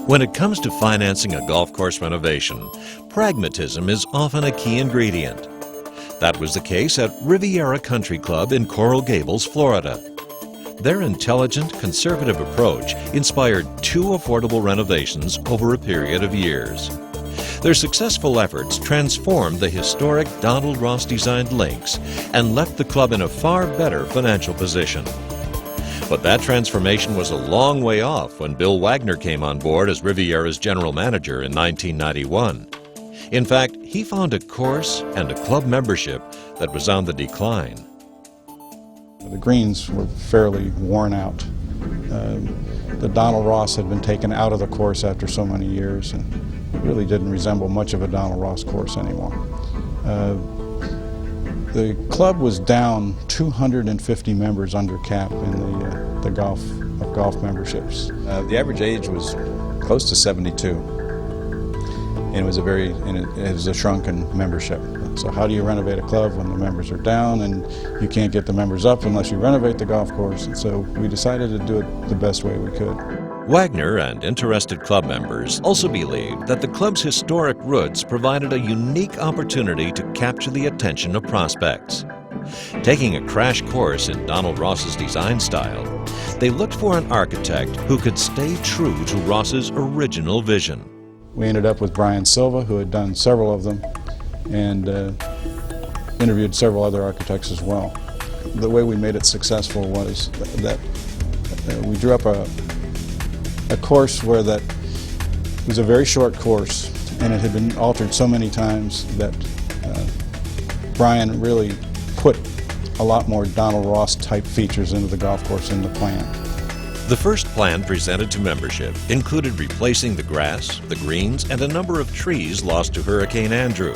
When it comes to financing a golf course renovation, pragmatism is often a key ingredient. That was the case at Riviera Country Club in Coral Gables, Florida. Their intelligent, conservative approach inspired 2 affordable renovations over a period of years. Their successful efforts transformed the historic Donald Ross-designed links and left the club in a far better financial position. But that transformation was a long way off when Bill Wagner came on board as Riviera's general manager in 1991. In fact, he found a course and a club membership that was on the decline. The greens were fairly worn out. The Donald Ross had been taken out of the course after so many years, and it really didn't resemble much of a Donald Ross course anymore. The club was down 250 members under cap in the golf memberships. The average age was close to 72, and it was a shrunken membership. So how do you renovate a club when the members are down and you can't get the members up unless you renovate the golf course? And so we decided to do it the best way we could. Wagner and interested club members also believed that the club's historic roots provided a unique opportunity to capture the attention of prospects. Taking a crash course in Donald Ross's design style, they looked for an architect who could stay true to Ross's original vision. We ended up with Brian Silva, who had done several of them, and interviewed several other architects as well. The way we made it successful was that we drew up a course where that was a very short course, and it had been altered so many times that Brian really put a lot more Donald Ross type features into the golf course in the plan. The first plan presented to membership included replacing the grass, the greens, and a number of trees lost to Hurricane Andrew.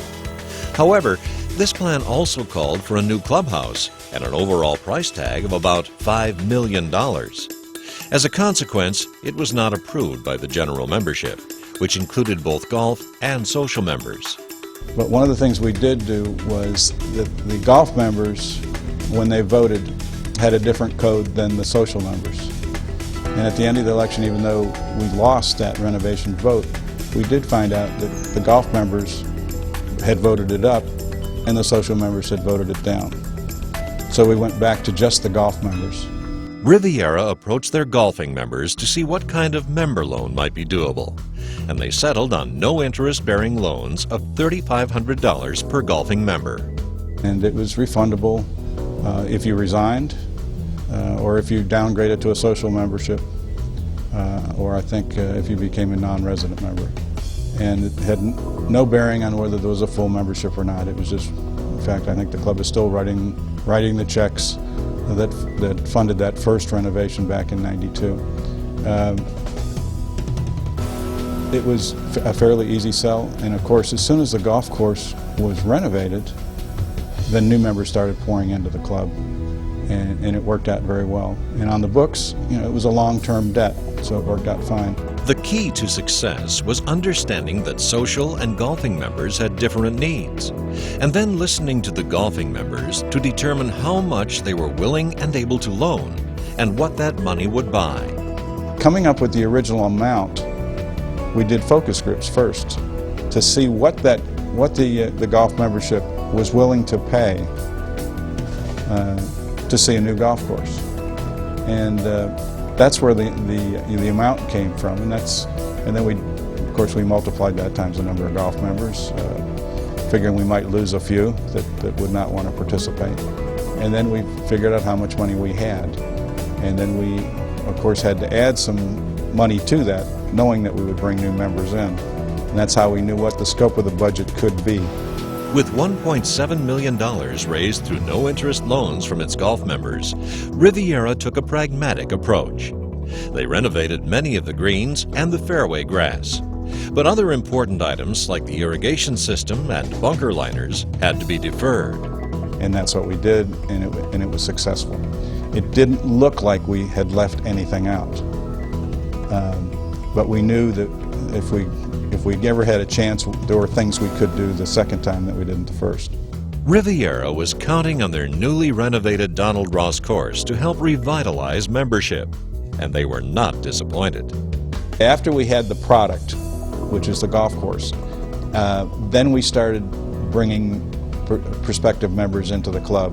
However, this plan also called for a new clubhouse and an overall price tag of about $5 million. As a consequence, it was not approved by the general membership, which included both golf and social members. But one of the things we did do was that the golf members, when they voted, had a different code than the social members. And at the end of the election, even though we lost that renovation vote, we did find out that the golf members had voted it up and the social members had voted it down. So we went back to just the golf members. Riviera approached their golfing members to see what kind of member loan might be doable, and they settled on no interest-bearing loans of $3,500 per golfing member. And it was refundable if you resigned, or if you downgraded to a social membership, or I think if you became a non-resident member. And it had no bearing on whether there was a full membership or not. It was just, in fact, I think the club is still writing the checks that funded that first renovation back in '92. It was a fairly easy sell, and of course, as soon as the golf course was renovated, the new members started pouring into the club, and it worked out very well. And on the books, it was a long-term debt, so it worked out fine. The key to success was understanding that social and golfing members had different needs, and then listening to the golfing members to determine how much they were willing and able to loan, and what that money would buy. Coming up with the original amount, we did focus groups first to see what the golf membership was willing to pay to see a new golf course, and that's where the amount came from, and then we multiplied that times the number of golf members, figuring we might lose a few that would not want to participate, and then we figured out how much money we had, and then we of course had to add some money to that, knowing that we would bring new members in, and that's how we knew what the scope of the budget could be. With $1.7 million raised through no-interest loans from its golf members, Riviera took a pragmatic approach. They renovated many of the greens and the fairway grass. But other important items like the irrigation system and bunker liners had to be deferred. And that's what we did, and it was successful. It didn't look like we had left anything out. But we knew that if we ever had a chance, there were things we could do the second time that we didn't the first. Riviera was counting on their newly renovated Donald Ross course to help revitalize membership, and they were not disappointed. After we had the product, which is the golf course, then we started bringing prospective members into the club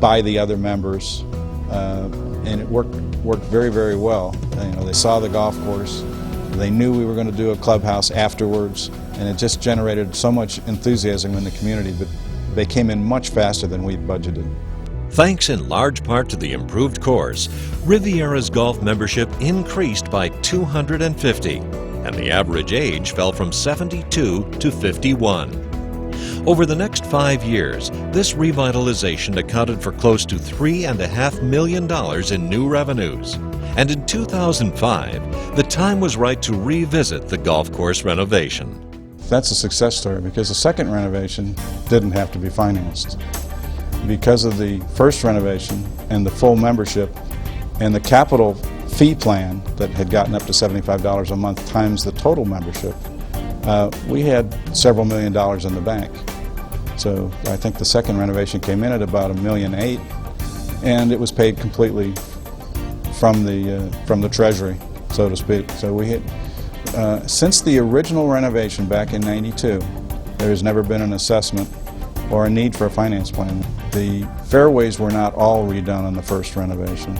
by the other members, and it worked very, very well. You know, they saw the golf course, they knew we were going to do a clubhouse afterwards, and it just generated so much enthusiasm in the community that they came in much faster than we budgeted. Thanks in large part to the improved course, Riviera's golf membership increased by 250, and the average age fell from 72 to 51. Over the next 5 years, this revitalization accounted for close to $3.5 million in new revenues. And in 2005, the time was right to revisit the golf course renovation. That's a success story because the second renovation didn't have to be financed. Because of the first renovation and the full membership and the capital fee plan that had gotten up to $75 a month times the total membership, we had several $1 million in the bank. So I think the second renovation came in at about $1.8 million, and it was paid completely from the treasury, so to speak. So we had, since the original renovation back in '92, there has never been an assessment or a need for a finance plan. The fairways were not all redone on the first renovation.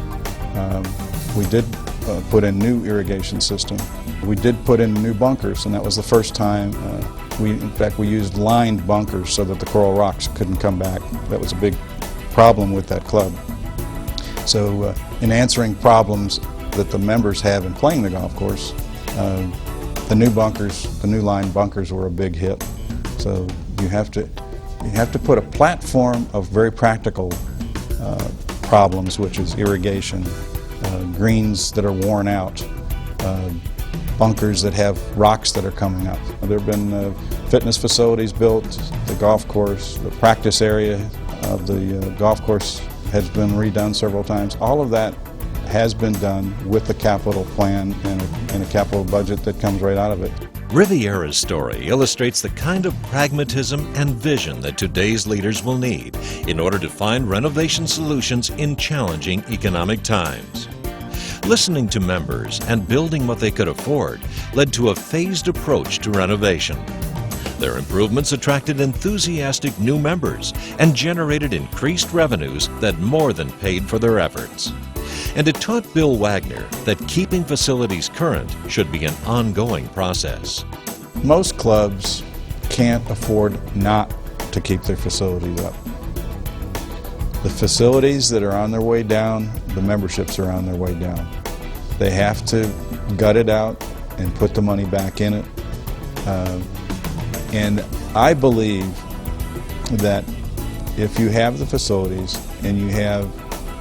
We did put in new irrigation system. We did put in new bunkers, and that was the first time. In fact, we used lined bunkers so that the coral rocks couldn't come back. That was a big problem with that club. So in answering problems that the members have in playing the golf course, the new bunkers, the new lined bunkers were a big hit. So you have to put a platform of very practical problems, which is irrigation, greens that are worn out, bunkers that have rocks that are coming up. There have been fitness facilities built, the golf course, the practice area of the golf course has been redone several times. All of that has been done with the capital plan and a capital budget that comes right out of it. Riviera's story illustrates the kind of pragmatism and vision that today's leaders will need in order to find renovation solutions in challenging economic times. Listening to members and building what they could afford led to a phased approach to renovation. Their improvements attracted enthusiastic new members and generated increased revenues that more than paid for their efforts. And it taught Bill Wagner that keeping facilities current should be an ongoing process. Most clubs can't afford not to keep their facilities up. The facilities that are on their way down, the memberships are on their way down. They have to gut it out and put the money back in it. And I believe that if you have the facilities and you have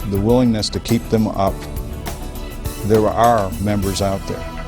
the willingness to keep them up, there are members out there.